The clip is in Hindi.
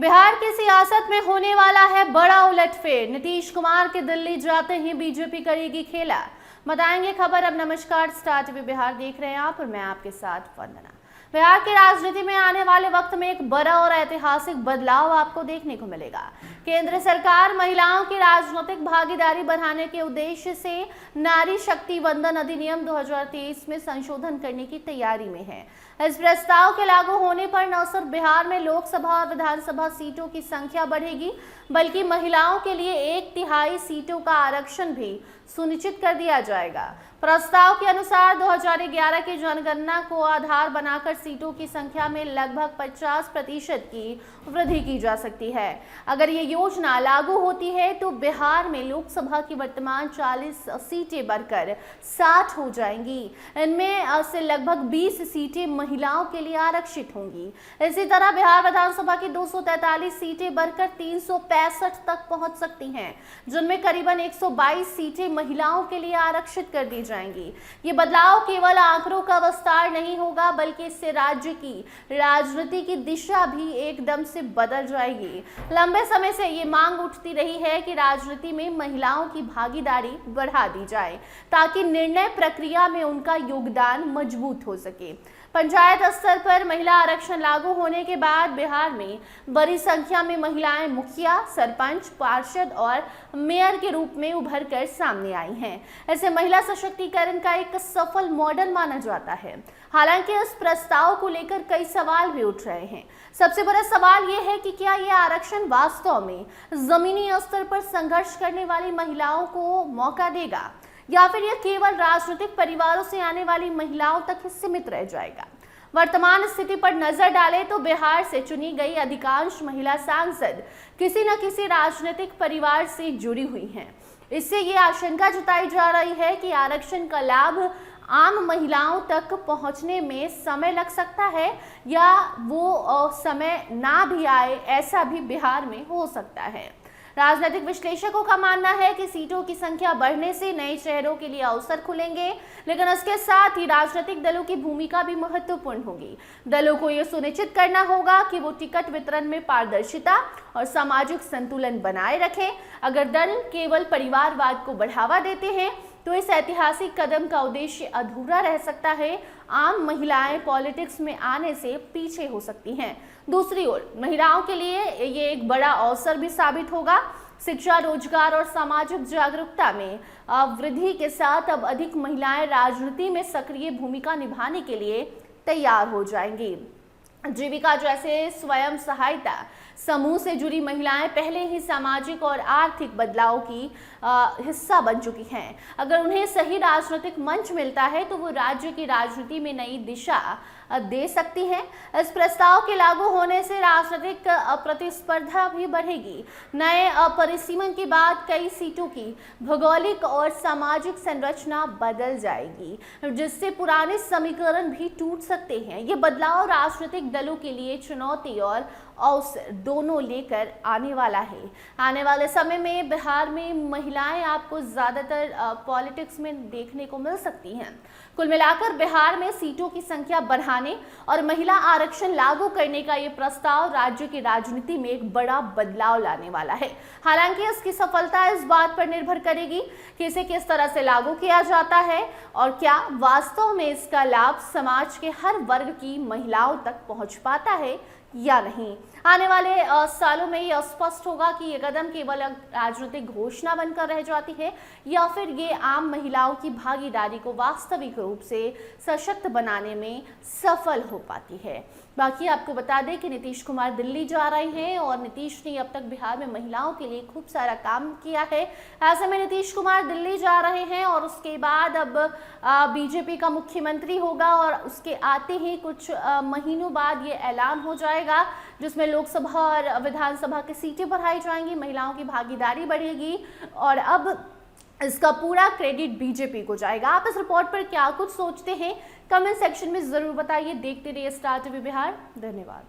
बिहार की सियासत में होने वाला है बड़ा उलटफेर। नीतीश कुमार के दिल्ली जाते ही बीजेपी करेगी खेला। बताएंगे खबर। अब नमस्कार, स्टार टीवी बिहार देख रहे हैं आप और मैं आपके साथ वंदना। बिहार की राजनीति में आने वाले वक्त में एक बड़ा और ऐतिहासिक बदलाव आपको देखने को मिलेगा। केंद्र सरकार महिलाओं की राजनीतिक भागीदारी बढ़ाने के उद्देश्य से नारी शक्ति वंदन अधिनियम 2023 में संशोधन करने की तैयारी में है। इस प्रस्ताव के लागू होने पर न सिर्फ बिहार में लोकसभा और विधानसभा सीटों की संख्या बढ़ेगी, बल्कि महिलाओं के लिए 1/3 सीटों का आरक्षण भी सुनिश्चित कर दिया जाएगा। प्रस्ताव के अनुसार 2011 की जनगणना को आधार बनाकर सीटों की संख्या में लगभग 50% की वृद्धि की जा सकती है। अगर ये योजना लागू होती है तो बिहार में लोकसभा की वर्तमान 40 सीटें बढ़कर 60 हो जाएंगी। इनमें से लगभग 20 सीटें महिलाओं के लिए आरक्षित होंगी। इसी तरह बिहार विधानसभा की 243 सीटें बढ़कर 365 तक पहुंच सकती हैं, जिनमें करीबन 122 सीटें महिलाओं के लिए आरक्षित कर दी जाएंगी। ये बदलाव केवल आंकड़ों का विस्तार नहीं होगा, बल्कि इससे राज्य की राजनीति की दिशा भी एकदम से बदल जाएगी। लंबे समय से ये मांग उठती रही है कि राजनीति में महिलाओं की भागीदारी बढ़ा दी जाए, ताकि निर्णय प्रक्रिया में उनका योगदान मजबूत हो सके। पंचायत स्तर पर महिला आरक्षण लागू होने के बाद बिहार में बड़ी संख्या में महिलाएं मुखिया, सरपंच, पार्षद और मेयर के रूप में उभर कर सामने आई हैं। ऐसे महिला सशक्तिकरण का एक सफल मॉडल माना जाता है। हालांकि इस प्रस्ताव को लेकर कई सवाल भी उठ रहे हैं। सबसे बड़ा सवाल यह है कि क्या यह आरक्षण वास्तव में जमीनी स्तर पर संघर्ष करने वाली महिलाओं को मौका देगा, या फिर यह केवल राजनीतिक परिवारों से आने वाली महिलाओं तक ही सीमित रह जाएगा। वर्तमान स्थिति पर नजर डालें तो बिहार से चुनी गई अधिकांश महिला सांसद किसी न किसी राजनीतिक परिवार से जुड़ी हुई हैं। इससे ये आशंका जताई जा रही है कि आरक्षण का लाभ आम महिलाओं तक पहुंचने में समय लग सकता है, या वो समय ना भी आए, ऐसा भी बिहार में हो सकता है। राजनीतिक विश्लेषकों का मानना है कि सीटों की संख्या बढ़ने से नए चेहरों के लिए अवसर खुलेंगे, लेकिन इसके साथ ही राजनीतिक दलों की भूमिका भी महत्वपूर्ण होगी। दलों को यह सुनिश्चित करना होगा कि वो टिकट वितरण में पारदर्शिता और सामाजिक संतुलन बनाए रखें। अगर दल केवल परिवारवाद को बढ़ावा देते हैं तो इस ऐतिहासिक कदम का उद्देश्य अधूरा रह सकता है। आम महिलाएं पॉलिटिक्स में आने से पीछे हो सकती हैं। दूसरी ओर महिलाओं के लिए ये एक बड़ा अवसर भी साबित होगा। शिक्षा, रोजगार और सामाजिक जागरूकता में वृद्धि के साथ अब अधिक महिलाएं राजनीति में सक्रिय भूमिका निभाने के लिए तैयार हो जाएंगी। जीविका जैसे स्वयं सहायता समूह से जुड़ी महिलाएं पहले ही सामाजिक और आर्थिक बदलाव की हिस्सा बन चुकी हैं। अगर उन्हें सही राजनीतिक मंच मिलता है तो वो राज्य की राजनीति में नई दिशा दे सकती हैं। इस प्रस्ताव के लागू होने से राजनीतिक प्रतिस्पर्धा भी बढ़ेगी। नए परिसीमन के बाद कई सीटों की भौगोलिक और सामाजिक संरचना बदल जाएगी, जिससे पुराने समीकरण भी टूट सकते हैं। ये बदलाव राजनीतिक दलों के लिए चुनौती और अवसर दोनों लेकर आने वाला है। आने वाले समय में बिहार में महिलाएं आपको ज्यादातर पॉलिटिक्स में देखने को मिल सकती हैं। कुल मिलाकर बिहार में सीटों की संख्या बढ़ाने और महिला आरक्षण लागू करने का ये प्रस्ताव राज्य की राजनीति में एक बड़ा बदलाव लाने वाला है। हालांकि इसकी सफलता इस बात पर निर्भर करेगी कि इसे किस तरह से लागू किया जाता है और क्या वास्तव में इसका लाभ समाज के हर वर्ग की महिलाओं तक पहुंच पाता है या नहीं। आने वाले सालों में ये स्पष्ट होगा कि ये कदम केवल राजनीतिक घोषणा बनकर रह जाती है, या फिर ये आम महिलाओं की भागीदारी को वास्तविक रूप से सशक्त बनाने में सफल हो पाती है। बाकी आपको बता दें कि नीतीश कुमार दिल्ली जा रहे हैं और नीतीश ने अब तक बिहार में महिलाओं के लिए खूब सारा काम किया है। ऐसे में नीतीश कुमार दिल्ली जा रहे हैं और उसके बाद अब बीजेपी का मुख्यमंत्री होगा और उसके आते ही कुछ महीनों बाद ये ऐलान हो जाएगा, जिसमें लोकसभा और विधानसभा की सीटें बढ़ाई जाएंगी, महिलाओं की भागीदारी बढ़ेगी और अब इसका पूरा क्रेडिट बीजेपी को जाएगा। आप इस रिपोर्ट पर क्या कुछ सोचते हैं, कमेंट सेक्शन में जरूर बताइए। देखते रहिए स्टार टीवी बिहार। धन्यवाद।